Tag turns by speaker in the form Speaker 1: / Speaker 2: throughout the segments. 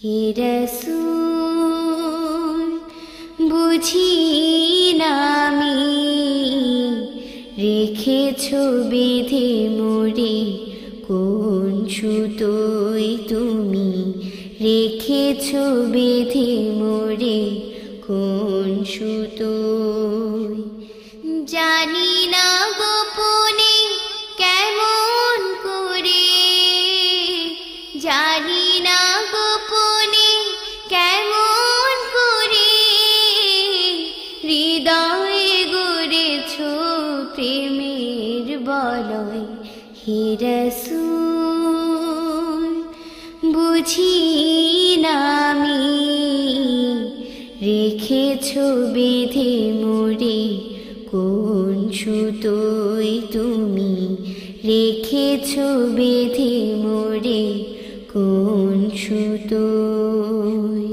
Speaker 1: হে রাসূল বুঝি না আমি রেখেছো বেঁধে মোরে কোন সুতোয় তুমি রেখেছো বেঁধে মোরে কোন সুতোয় জানি না গোপনে কেমন করে জানি না গোপনে কেমন করে হৃদয়ে গড়েছো প্রেমের বলয় হে রাসূল বুঝি না আমি রেখেছো বেঁধে মোরে কোন সুতোয় তুমি রেখেছো বেঁধে মোরে কোন সুতোয়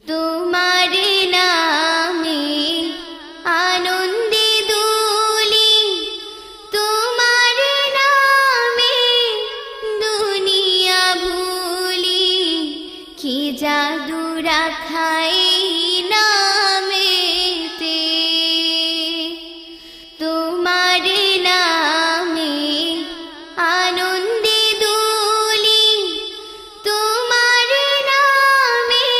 Speaker 1: তোমার নামে আনন্দে দুলি তোমার নামে দুনিয়া ভুলি কি জাদু রাখাই নামেতে তোমার নামে আনন্দে দুলি তোমার নামে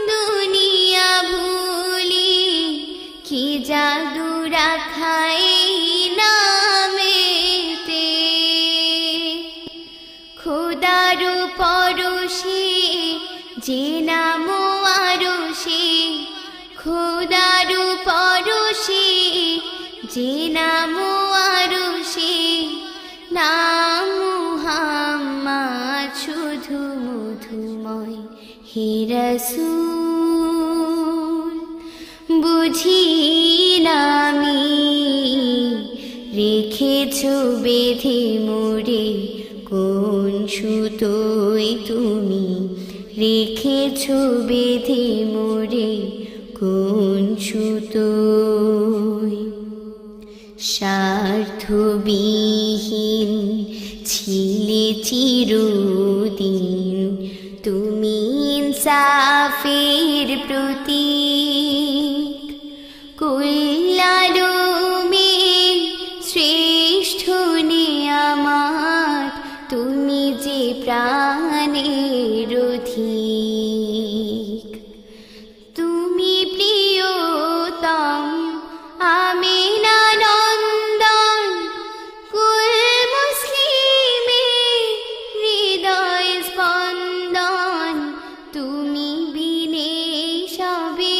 Speaker 1: দুনিয়া ভুলি কি জাদু রাখাই নামেতে খোদারু পরশে যে নাম আরশে খোদারু পরশে যে নাম আরশে নাম মুহাম্মদ শুধু মধুময় হে রাসূল বুঝি না আমি রেখেছো বেঁধে মোরে কোন সুতোয় তুমি রেখেছো বেঁধে মোরে কোন সুতোয় স্বার্থবিহীন ছিলে চিরদিন তুমি ইনসাফের প্রতীক কুল্লালুমের শ্রেষ্ঠ নিয়ামত তুমি যে প্রাণের অধিক তুমি প্রিয়তম আমিনা নন্দন কুল মুসলিমের হৃদয় স্পন্দন তুমি বিনে সবে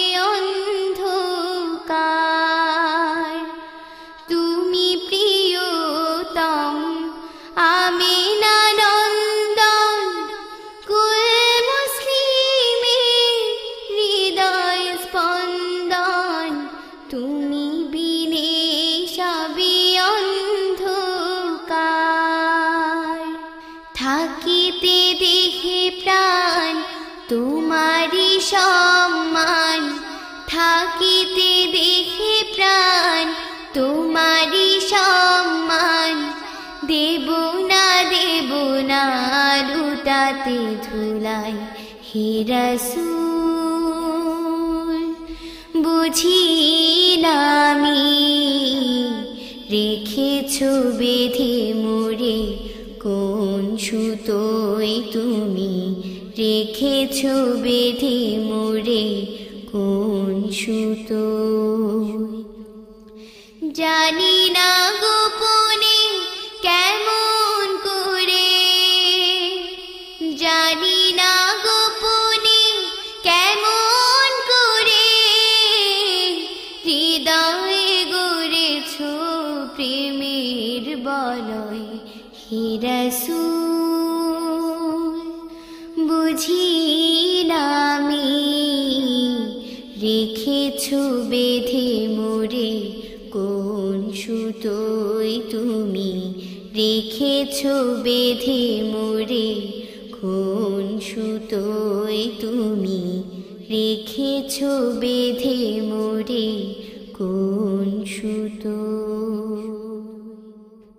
Speaker 1: অন্ধকার তুমি প্রিয়তম আমিনা নন্দন কুল মুসলিমের হৃদয় স্পন্দন তুমি বিনে সবে অন্ধকার থাকিতে দেখে প্রাণ তোমারি সম্মান থাকিতে দেখে প্রাণ তোমারি সম্মান দেব না লুটাতে ধুলাই হে রাসূল বুঝি না আমি রেখেছো বেঁধে মোরে কোন সুতোয় তুমি রেখেছো বেঁধে মোরে কোন সুতোয় জানি না গোপনে কেমন করে জানি না গোপনে কেমন করে হৃদয়ে গড়েছো প্রেমের বলয় হে রাসূল বুঝি না আমি রেখেছো বেঁধে মোরে কোন সুতোয় তুমি রেখেছো বেঁধে মোরে কোন সুতোয় তুমি রেখেছো বেঁধে মোরে কোন সুতোয়।